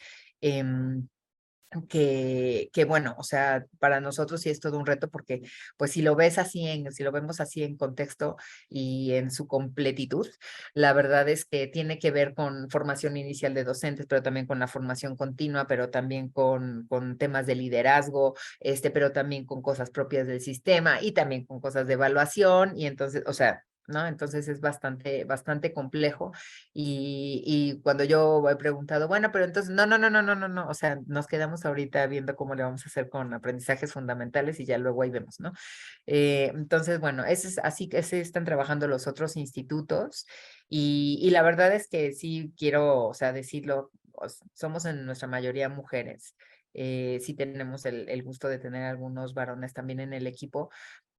Que bueno, o sea, para nosotros sí es todo un reto porque pues si lo si lo vemos así en contexto y en su completitud, la verdad es que tiene que ver con formación inicial de docentes, pero también con la formación continua, pero también con temas de liderazgo, pero también con cosas propias del sistema y también con cosas de evaluación y entonces, o sea, ¿no? Entonces es bastante complejo y cuando yo he preguntado, bueno, pero entonces, no, o sea, nos quedamos ahorita viendo cómo le vamos a hacer con aprendizajes fundamentales y ya luego ahí vemos, ¿no? Entonces, bueno, ese es así que se están trabajando los otros institutos y la verdad es que sí quiero, o sea, decirlo, somos en nuestra mayoría mujeres. Sí tenemos el gusto de tener algunos varones también en el equipo,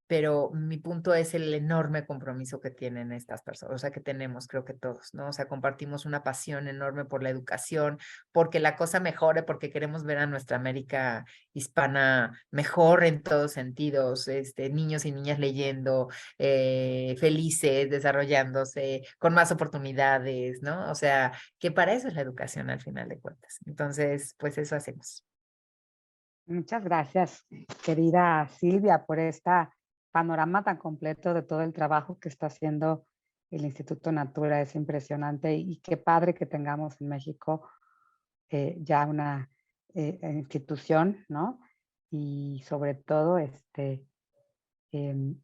pero mi punto es el enorme compromiso que tienen estas personas, o sea, que tenemos, creo que todos, ¿no? O sea, compartimos una pasión enorme por la educación, porque la cosa mejore, porque queremos ver a nuestra América hispana mejor en todos sentidos, niños y niñas leyendo, felices, desarrollándose, con más oportunidades, ¿no? O sea, que para eso es la educación al final de cuentas. Entonces, pues eso hacemos. Muchas gracias, querida Silvia, por esta panorama tan completo de todo el trabajo que está haciendo el Instituto Natura. Es impresionante y qué padre que tengamos en México ya una institución, ¿no? Y sobre todo em,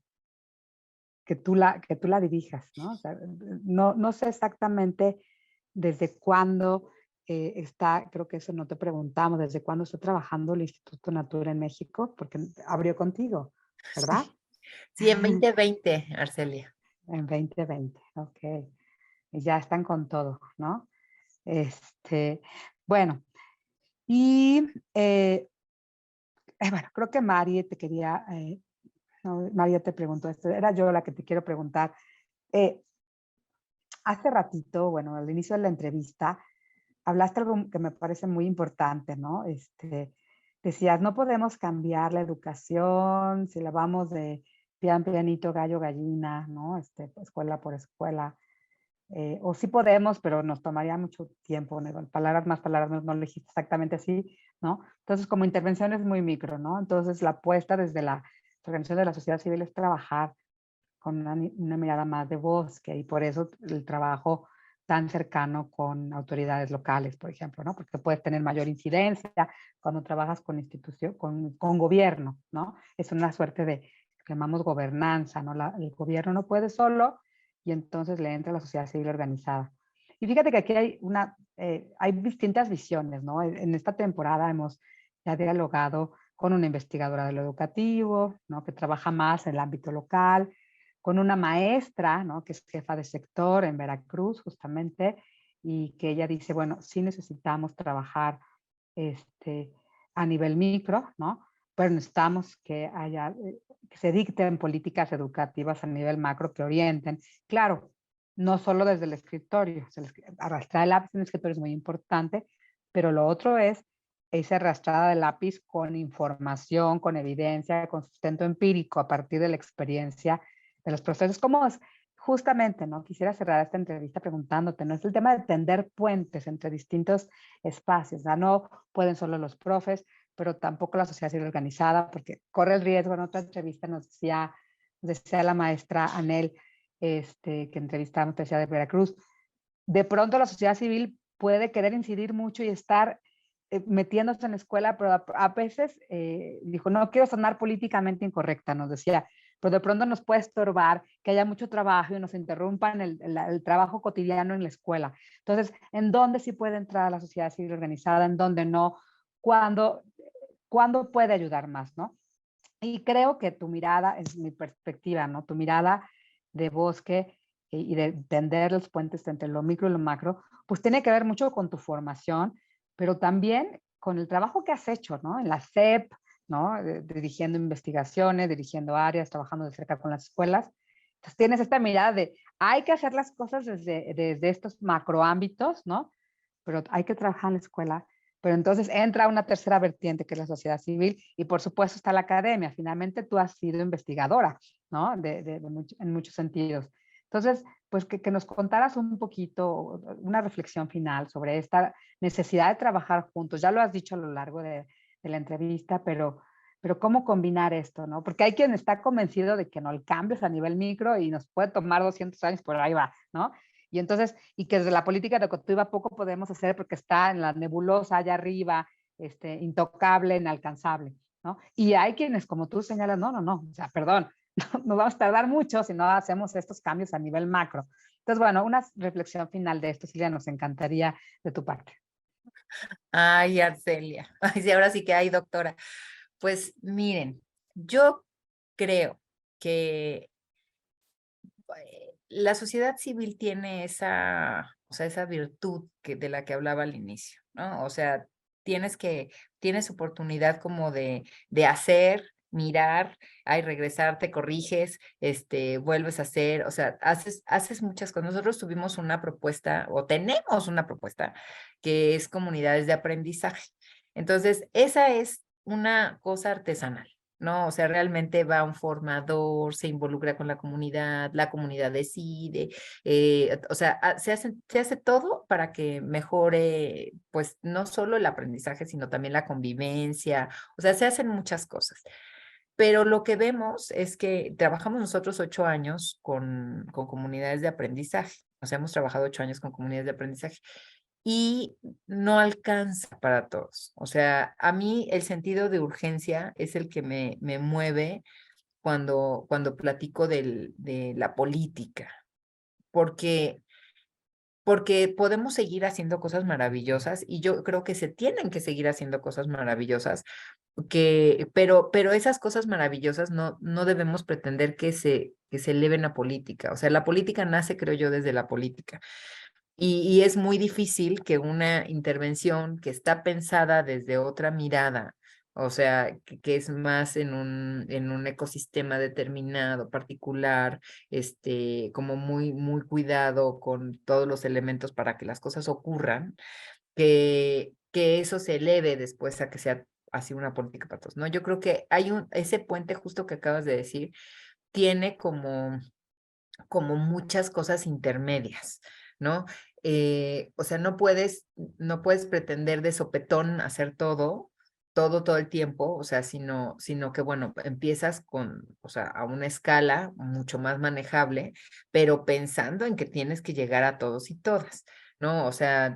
que tú la dirijas, ¿no? O sea, no sé exactamente desde cuándo creo que eso no te preguntamos, desde cuándo está trabajando el Instituto Natura en México, porque abrió contigo, ¿verdad? Sí, en 2020, Arcelia. En 2020, ok. Y ya están con todo, ¿no? Bueno, y bueno, creo que Mari te quería, no, María te preguntó esto, era yo la que te quiero preguntar. Hace ratito, bueno, al inicio de la entrevista, hablaste algo que me parece muy importante, ¿no? Decías, no podemos cambiar la educación si la vamos de pian pianito, gallo, gallina, ¿no? Escuela por escuela. O sí podemos, pero nos tomaría mucho tiempo, ¿no? Palabras más, palabras menos, no lo dijiste exactamente así, ¿no? Entonces, como intervención es muy micro, ¿no? Entonces, la apuesta desde la organización de la sociedad civil es trabajar con una mirada más de bosque y por eso el trabajo tan cercano con autoridades locales, por ejemplo, ¿no? Porque puedes tener mayor incidencia cuando trabajas con institución, con gobierno, ¿no? Es una suerte de, lo que llamamos gobernanza, ¿no? El gobierno no puede solo y entonces le entra la sociedad civil organizada. Y fíjate que aquí hay distintas visiones, ¿no? En esta temporada hemos ya dialogado con una investigadora de lo educativo, ¿no? Que trabaja más en el ámbito local, con una maestra, ¿no? Que es jefa de sector en Veracruz, justamente, y que ella dice, bueno, sí necesitamos trabajar a nivel micro, ¿no? Pero necesitamos que se dicten políticas educativas a nivel macro que orienten. Claro, no solo desde el escritorio, arrastrar el lápiz en el escritorio es muy importante, pero lo otro es esa arrastrada de lápiz con información, con evidencia, con sustento empírico a partir de la experiencia de los procesos. Como justamente, ¿no? Quisiera cerrar esta entrevista preguntándote, ¿no? Es el tema de tender puentes entre distintos espacios, ¿no? No pueden solo los profes, pero tampoco la sociedad civil organizada, porque corre el riesgo. En otra entrevista nos decía la maestra Anel, que entrevistamos, decía de Veracruz, de pronto la sociedad civil puede querer incidir mucho y estar metiéndose en la escuela, pero a veces dijo, no quiero sonar políticamente incorrecta, nos decía, pero de pronto nos puede estorbar que haya mucho trabajo y nos interrumpan el trabajo cotidiano en la escuela. Entonces, ¿en dónde sí puede entrar la sociedad civil organizada? ¿En dónde no? ¿Cuándo puede ayudar más, no? Y creo que tu mirada, es mi perspectiva, ¿no? Tu mirada de bosque y de tender los puentes entre lo micro y lo macro, pues tiene que ver mucho con tu formación, pero también con el trabajo que has hecho, ¿no? En la SEP, ¿no? Dirigiendo investigaciones, dirigiendo áreas, trabajando de cerca con las escuelas. Entonces tienes esta mirada de, hay que hacer las cosas desde estos macroámbitos, ¿no? Pero hay que trabajar en la escuela. Pero entonces entra una tercera vertiente que es la sociedad civil y por supuesto está la academia. Finalmente tú has sido investigadora, ¿no? En muchos sentidos. Entonces, pues que nos contaras un poquito, una reflexión final sobre esta necesidad de trabajar juntos. Ya lo has dicho a lo largo de la entrevista, pero cómo combinar esto, ¿no? Porque hay quien está convencido de que no, el cambio es a nivel micro y nos puede tomar 200 años, pero ahí va, ¿no? Y entonces, y que desde la política educativa poco podemos hacer porque está en la nebulosa allá arriba, intocable, inalcanzable, ¿no? Y hay quienes, como tú señalas, no, o sea, perdón, no vamos a tardar mucho si no hacemos estos cambios a nivel macro. Entonces, bueno, una reflexión final de esto, Silvia, nos encantaría de tu parte. Ay, Arcelia. Ay, sí, ahora sí que hay, doctora. Pues miren, yo creo que la sociedad civil tiene esa, o sea, esa virtud de la que hablaba al inicio, ¿no? O sea, tienes oportunidad como de hacer, mirar, ay, regresar, te corriges, vuelves a hacer, o sea, haces muchas cosas. Nosotros tuvimos una propuesta, o tenemos una propuesta, que es comunidades de aprendizaje. Entonces, esa es una cosa artesanal. ¿No? O sea, realmente va un formador, se involucra con la comunidad decide, o sea, se hace todo para que mejore, pues, no solo el aprendizaje, sino también la convivencia, o sea, se hacen muchas cosas. Pero lo que vemos es que trabajamos nosotros 8 años con comunidades de aprendizaje, o sea, hemos trabajado 8 años con comunidades de aprendizaje y no alcanza para todos. O sea, a mí el sentido de urgencia es el que me mueve cuando platico de la política, porque, porque podemos seguir haciendo cosas maravillosas y yo creo que se tienen que seguir haciendo cosas maravillosas, pero esas cosas maravillosas no debemos pretender que se eleven a política. O sea, la política nace, creo yo, desde la política. Y es muy difícil que una intervención que está pensada desde otra mirada, o sea, que es más en un ecosistema determinado, particular, como muy cuidado con todos los elementos para que las cosas ocurran, que eso se eleve después a que sea así una política para todos, ¿no? Yo creo que hay ese puente justo que acabas de decir, tiene como muchas cosas intermedias, ¿no? O sea, no puedes pretender de sopetón hacer todo el tiempo, o sea, sino que, bueno, empiezas o sea, a una escala mucho más manejable, pero pensando en que tienes que llegar a todos y todas, ¿no? O sea,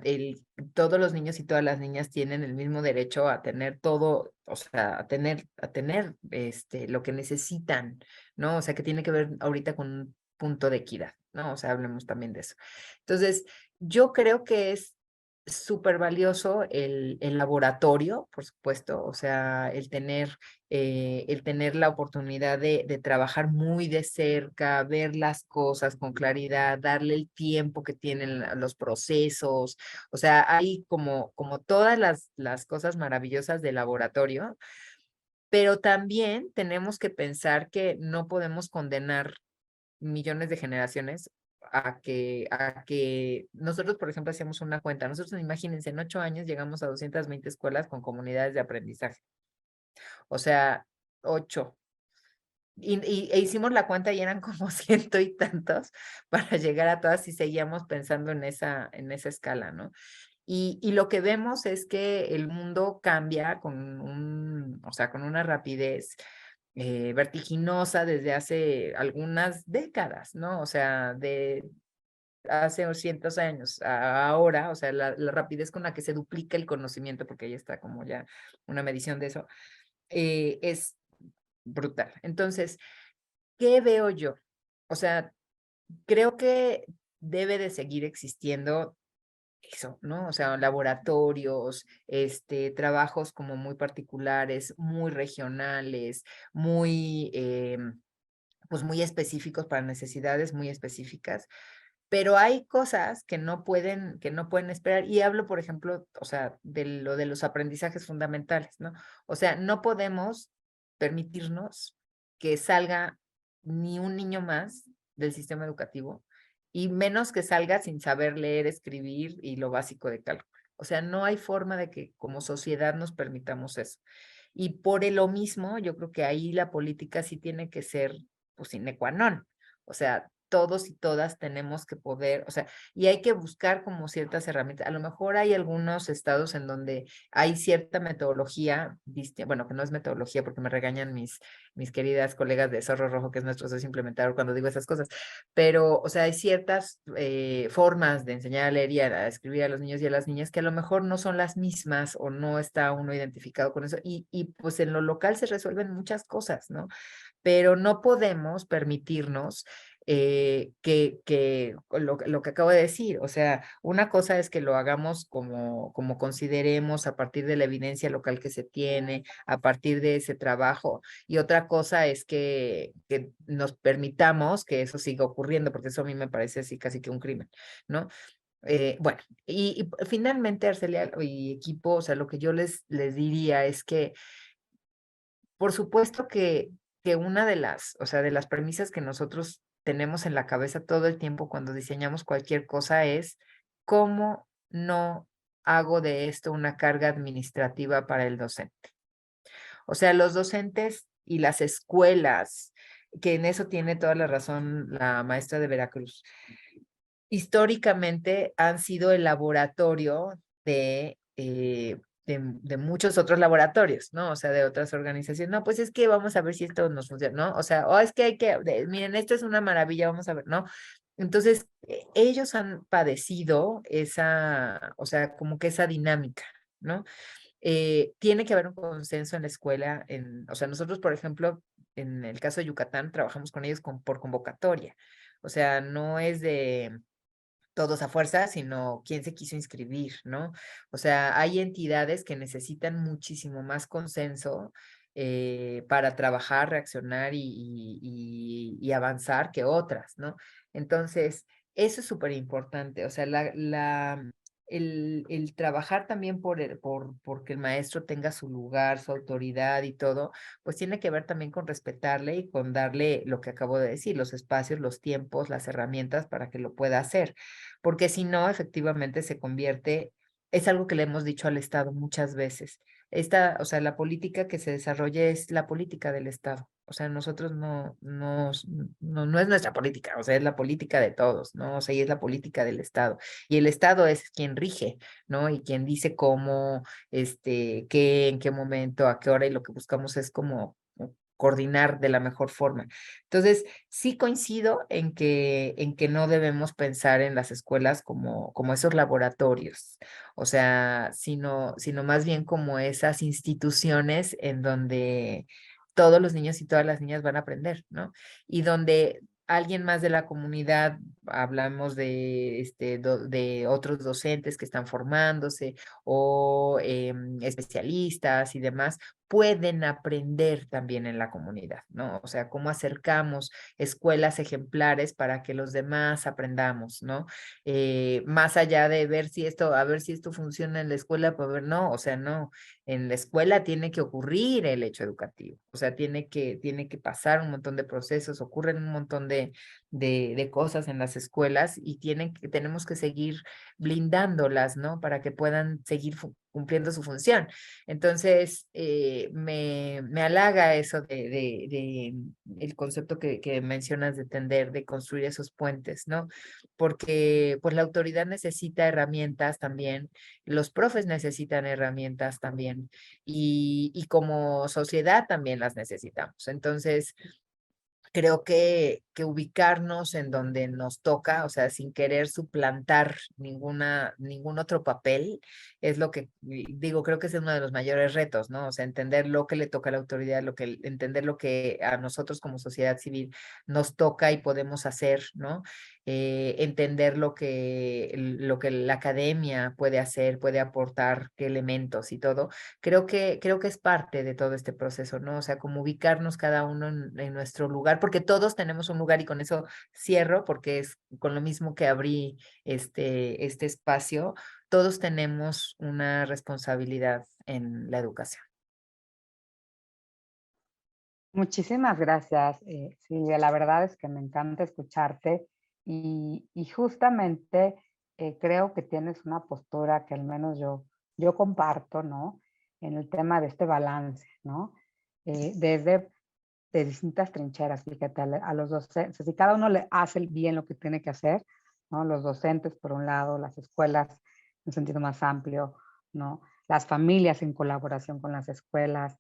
todos los niños y todas las niñas tienen el mismo derecho a tener todo, o sea, a tener lo que necesitan, ¿no? O sea, que tiene que ver ahorita con un punto de equidad, ¿no? O sea, hablemos también de eso. Entonces, yo creo que es súper valioso el laboratorio, por supuesto, o sea, el tener la oportunidad de trabajar muy de cerca, ver las cosas con claridad, darle el tiempo que tienen los procesos, o sea, hay como todas las cosas maravillosas del laboratorio, pero también tenemos que pensar que no podemos condenar millones de generaciones a que nosotros, por ejemplo, hacíamos una cuenta. Nosotros, imagínense, en 8 años llegamos a 220 escuelas con comunidades de aprendizaje. O sea, 8. E hicimos la cuenta y eran como 100 y tantos para llegar a todas y seguíamos pensando en esa escala, ¿no? Y lo que vemos es que el mundo cambia o sea, con una rapidez vertiginosa desde hace algunas décadas, ¿no? O sea, de hace 200 años a ahora, o sea, la rapidez con la que se duplica el conocimiento, porque ahí está como ya una medición de eso, es brutal. Entonces, ¿qué veo yo? O sea, creo que debe de seguir existiendo eso, ¿no? O sea, laboratorios, trabajos como muy particulares, muy regionales, pues muy específicos para necesidades muy específicas, pero hay cosas que no pueden esperar. Y hablo, por ejemplo, o sea, de lo de los aprendizajes fundamentales, ¿no? O sea, no podemos permitirnos que salga ni un niño más del sistema educativo y menos que salga sin saber leer, escribir y lo básico de cálculo. O sea, no hay forma de que como sociedad nos permitamos eso. Y por lo mismo, yo creo que ahí la política sí tiene que ser, pues, sine qua non. O sea, todos y todas tenemos que poder, o sea, y hay que buscar como ciertas herramientas. A lo mejor hay algunos estados en donde hay cierta metodología, bueno, que no es metodología porque me regañan mis queridas colegas de Zorro Rojo, que es nuestro socio implementador cuando digo esas cosas, pero, o sea, hay ciertas formas de enseñar a leer y a escribir a los niños y a las niñas que a lo mejor no son las mismas o no está uno identificado con eso, y pues en lo local se resuelven muchas cosas, ¿no? Pero no podemos permitirnos que lo que acabo de decir, o sea, una cosa es que lo hagamos como consideremos a partir de la evidencia local que se tiene, a partir de ese trabajo, y otra cosa es que nos permitamos que eso siga ocurriendo, porque eso a mí me parece así casi que un crimen, ¿no? Bueno, y finalmente, Arcelia y equipo, o sea, lo que yo les diría es que por supuesto que una de las, o sea, de las premisas que nosotros tenemos en la cabeza todo el tiempo cuando diseñamos cualquier cosa es cómo no hago de esto una carga administrativa para el docente. O sea, los docentes y las escuelas, que en eso tiene toda la razón la maestra de Veracruz, históricamente han sido el laboratorio de muchos otros laboratorios, ¿no? O sea, de otras organizaciones. No, pues es que vamos a ver si esto nos funciona, ¿no? O sea, es que miren, esto es una maravilla, vamos a ver, ¿no? Entonces, ellos han padecido esa, o sea, como que esa dinámica, ¿no? Tiene que haber un consenso en la escuela, o sea, nosotros, por ejemplo, en el caso de Yucatán, trabajamos con ellos por convocatoria. O sea, no es de todos a fuerza, sino quién se quiso inscribir, ¿no? O sea, hay entidades que necesitan muchísimo más consenso para trabajar, reaccionar y avanzar que otras, ¿no? Entonces, eso es súper importante, o sea, el trabajar también porque el maestro tenga su lugar, su autoridad y todo, pues tiene que ver también con respetarle y con darle lo que acabo de decir, los espacios, los tiempos, las herramientas para que lo pueda hacer, porque si no, efectivamente se convierte, es algo que le hemos dicho al Estado muchas veces. O sea, la política que se desarrolla es la política del Estado. O sea, nosotros no es nuestra política, o sea, es la política de todos, ¿no? O sea, y es la política del Estado. Y el Estado es quien rige, ¿no? Y quien dice cómo, qué, en qué momento, a qué hora, y lo que buscamos es como coordinar de la mejor forma. Entonces, sí coincido en que no debemos pensar en las escuelas como esos laboratorios, o sea, sino más bien como esas instituciones en donde todos los niños y todas las niñas van a aprender, ¿no? Y donde alguien más de la comunidad, hablamos de otros docentes que están formándose o especialistas y demás, pueden aprender también en la comunidad, ¿no? O sea, cómo acercamos escuelas ejemplares para que los demás aprendamos, ¿no? Más allá de a ver si esto funciona en la escuela, pues ver, no, o sea, no, en la escuela tiene que ocurrir el hecho educativo, o sea, tiene que pasar un montón de procesos, ocurren un montón de cosas en las escuelas y tenemos que seguir blindándolas, ¿no? Para que puedan seguir cumpliendo su función. Entonces, me halaga eso de el concepto que mencionas de tender, de construir esos puentes, ¿no? Porque pues la autoridad necesita herramientas también, los profes necesitan herramientas también, y como sociedad también las necesitamos. Entonces, creo que ubicarnos en donde nos toca, o sea, sin querer suplantar ningún otro papel, es lo que digo, creo que es uno de los mayores retos, ¿no? O sea, entender lo que le toca a la autoridad, entender lo que a nosotros como sociedad civil nos toca y podemos hacer, ¿no? Entender lo que la academia puede hacer, puede aportar, qué elementos y todo. Creo que es parte de todo este proceso, ¿no? O sea, como ubicarnos cada uno en nuestro lugar, porque todos tenemos un lugar, y con eso cierro, porque es con lo mismo que abrí este espacio, todos tenemos una responsabilidad en la educación. Muchísimas gracias, Silvia. La verdad es que me encanta escucharte y justamente creo que tienes una postura que al menos yo comparto, ¿no? En el tema de este balance, ¿no? Desde de distintas trincheras, fíjate, a los docentes, si cada uno le hace bien lo que tiene que hacer, ¿no? Los docentes, por un lado, las escuelas en un sentido más amplio, ¿no? Las familias en colaboración con las escuelas,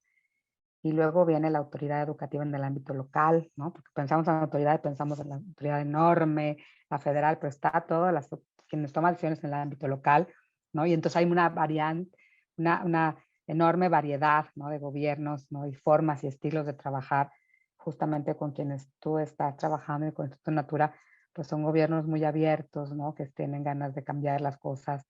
y luego viene la autoridad educativa en el ámbito local, ¿no? Porque pensamos en la autoridad y pensamos en la autoridad enorme, la federal, pero está todo, quienes toman decisiones en el ámbito local, ¿no? Y entonces hay una variante, una enorme variedad, ¿no? De gobiernos, ¿no? Y formas y estilos de trabajar justamente con quienes tú estás trabajando y con Instituto Natura, pues son gobiernos muy abiertos, ¿no? Que tienen ganas de cambiar las cosas,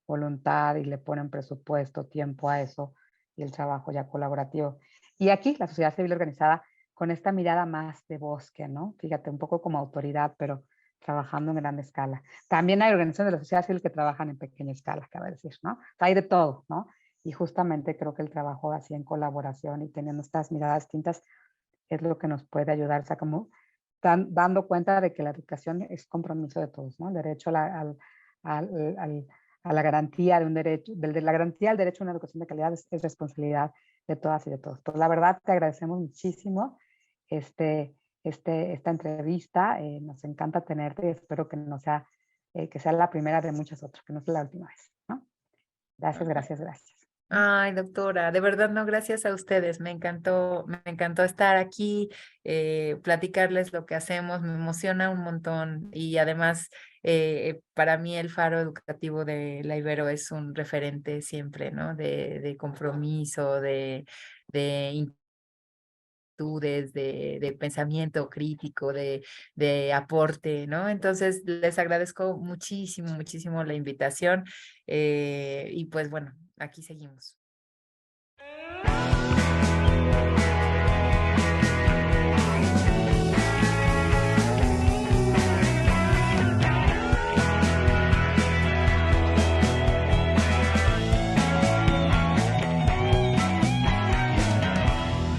voluntad y le ponen presupuesto, tiempo a eso y el trabajo ya colaborativo. Y aquí la sociedad civil organizada con esta mirada más de bosque, ¿no? Fíjate, un poco como autoridad, pero trabajando en gran escala. También hay organizaciones de la sociedad civil que trabajan en pequeña escala, cabe decir, ¿no? O sea, hay de todo, ¿no? Y justamente creo que el trabajo así en colaboración y teniendo estas miradas distintas es lo que nos puede ayudar, o sea, como dando cuenta de que la educación es compromiso de todos, ¿no? El derecho a la garantía de un derecho, de la garantía al derecho a una educación de calidad es responsabilidad de todas y de todos. Pues la verdad te agradecemos muchísimo esta entrevista, nos encanta tenerte y espero que no sea, que sea la primera de muchas otras, que no sea la última vez, ¿no? Gracias, gracias, gracias. Ay, doctora, de verdad no, gracias a ustedes. Me encantó estar aquí, platicarles lo que hacemos, me emociona un montón y además para mí el Faro Educativo de la Ibero es un referente siempre, ¿no? De compromiso, de de pensamiento crítico, de aporte, ¿no? Entonces, les agradezco muchísimo, muchísimo la invitación y pues bueno, aquí seguimos.